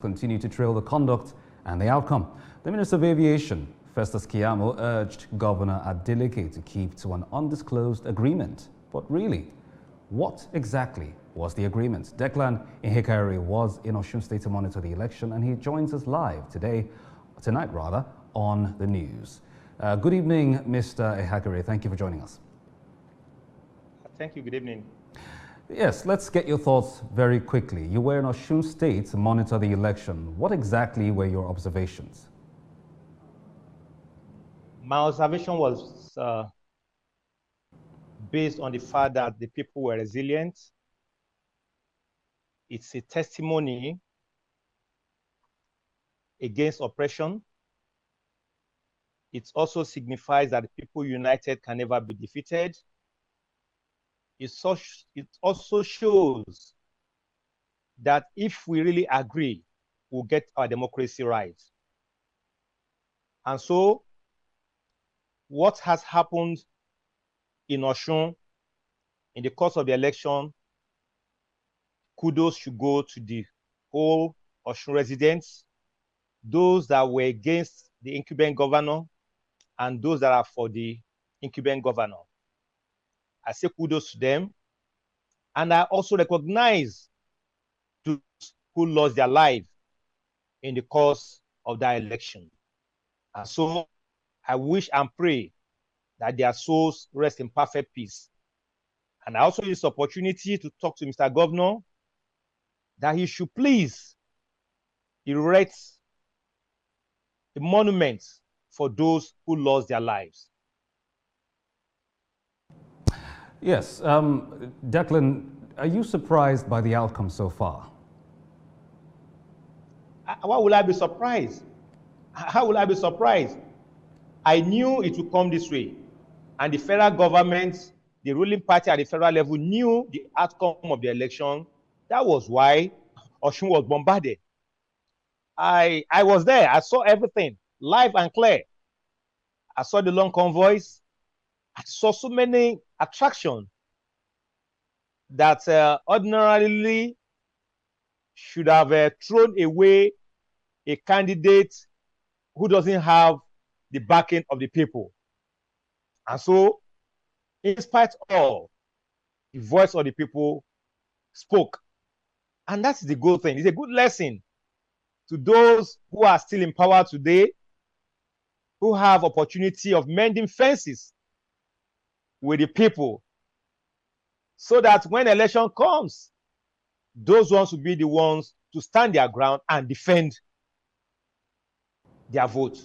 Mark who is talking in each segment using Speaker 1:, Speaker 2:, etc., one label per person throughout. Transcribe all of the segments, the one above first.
Speaker 1: continue to trail the conduct and the outcome. The Minister of Aviation, Festus Keyamo, urged Governor Adeleke to keep to an undisclosed agreement. But really, what exactly was the agreement? Declan Ihekari was in Osun State to monitor the election, and he joins us live tonight on the news. Good evening, Mr. Ihekari. Thank you for joining us.
Speaker 2: Thank you. Good evening.
Speaker 1: Yes, let's get your thoughts very quickly. You were in Osun State to monitor the election. What exactly were your observations?
Speaker 2: My observation was based on the fact that the people were resilient. It's a testimony against oppression. It also signifies that the people united can never be defeated. It also shows that if we really agree, we'll get our democracy right. And so, what has happened in Osun in the course of the election, kudos should go to the whole Osun residents, those that were against the incumbent governor, and those that are for the incumbent governor. I say kudos to them. And I also recognize those who lost their life in the course of that election. And so I wish and pray that their souls rest in perfect peace. And I also use this opportunity to talk to Mr. Governor that he should please erect a monument for those who lost their lives.
Speaker 1: Yes, Declan, are you surprised by the outcome so far?
Speaker 2: Why will I be surprised? How will I be surprised? I knew it would come this way. And the federal government, the ruling party at the federal level, knew the outcome of the election. That was why Osun was bombarded. I was there. I saw everything, live and clear. I saw the long convoys. I saw so many attractions that ordinarily should have thrown away a candidate who doesn't have the backing of the people. And so, in spite of all, the voice of the people spoke. And that's the good thing. It's a good lesson to those who are still in power today, who have opportunity of mending fences with the people, so that when election comes, those ones will be the ones to stand their ground and defend their vote.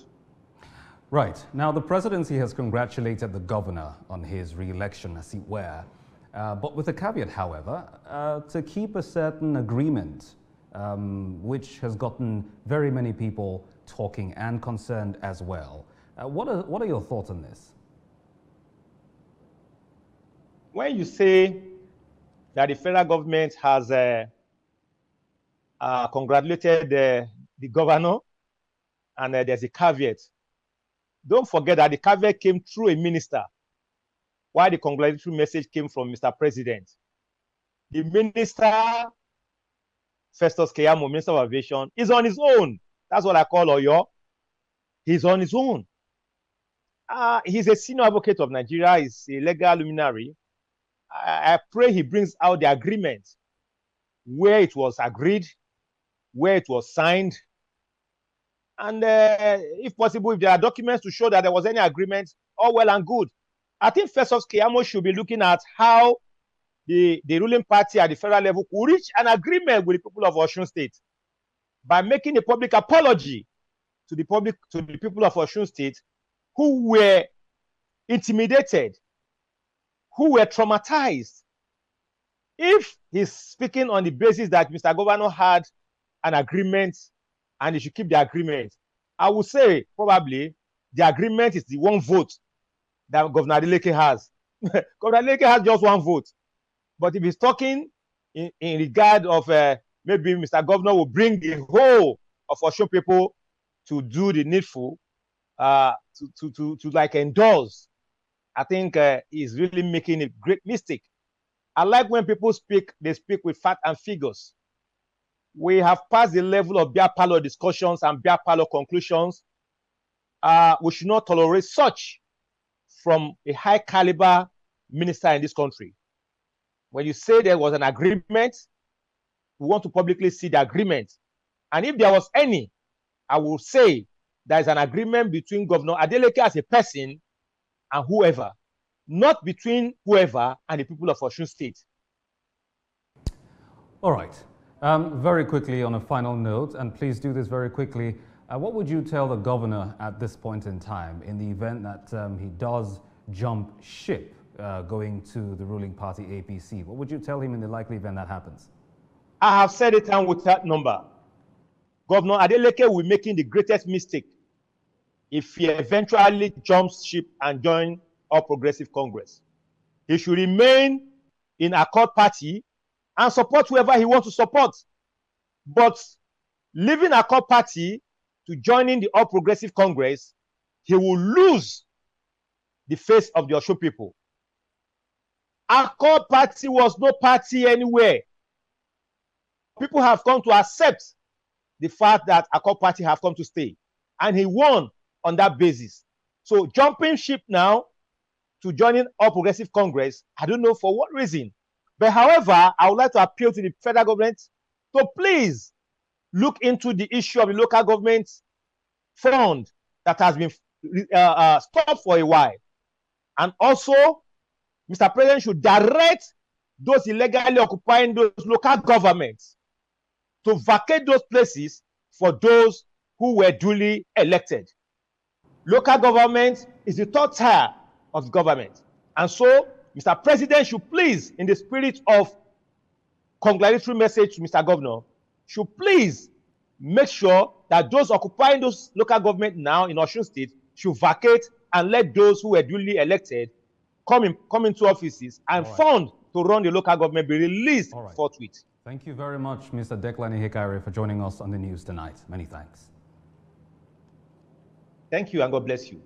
Speaker 1: Right. Now, the presidency has congratulated the governor on his re-election, as it were, but with a caveat, however, to keep a certain agreement, which has gotten very many people talking and concerned as well. What are your thoughts on this?
Speaker 2: When you say that the federal government has congratulated the governor, and there's a caveat, don't forget that the caveat came through a minister, while the congratulatory message came from Mr. President. The minister, Festus Keyamo, Minister of Aviation, is on his own. That's what I call Oyo. He's on his own. He's a senior advocate of Nigeria. He's a legal luminary. I pray he brings out the agreement where it was agreed, where it was signed, and if possible, if there are documents to show that there was any agreement, all well and good. I think Festus Keyamo should be looking at how the ruling party at the federal level could reach an agreement with the people of Osun State by making a public apology to the people of Osun State who were intimidated, who were traumatized. If he's speaking on the basis that Mr. Governor had an agreement and he should keep the agreement, I would say probably the agreement is the one vote that Governor Adeleke has. Governor Adeleke has just one vote. But if he's talking in regard of maybe Mr. Governor will bring the whole of Osun people to do the needful, to like endorse, I think he's really making a great mistake. I like when people speak, they speak with fact and figures. we have passed the level of beer parlor discussions and beer parlor conclusions. We should not tolerate such from a high caliber minister in this country. When you say there was an agreement, we want to publicly see the agreement. And if there was any, I will say there is an agreement between Governor Adeleke as a person and whoever, not between whoever and the people of Osun State.
Speaker 1: All right. Very quickly on a final note, and please do this very quickly, what would you tell the governor at this point in time in the event that he does jump ship going to the ruling party APC? What would you tell him in the likely event that happens?
Speaker 2: I have said it and with that number. Governor Adeleke will be making the greatest mistake if he eventually jumps ship and joins All Progressive Congress. He should remain in Accord Party and support whoever he wants to support. But leaving Accord Party to joining the All Progressive Congress, he will lose the face of the Osun people. Accord Party was no party anywhere. People have come to accept the fact that Accord Party have come to stay, and he won on that basis. So jumping ship now to joining All Progressive Congress, I don't know for what reason. But however, I would like to appeal to the federal government to please look into the issue of the local government fund that has been stopped for a while. And also, Mr. President should direct those illegally occupying those local governments to vacate those places for those who were duly elected. Local government is the third tier of government. And so, Mr. President should please, in the spirit of congratulatory message to Mr. Governor, should please make sure that those occupying those local government now in Osun State should vacate and let those who were duly elected come into offices and fund to run the local government be released forthwith.
Speaker 1: Thank you very much, Mr. Declan Hikare, for joining us on the news tonight. Many thanks.
Speaker 2: Thank you, and God bless you.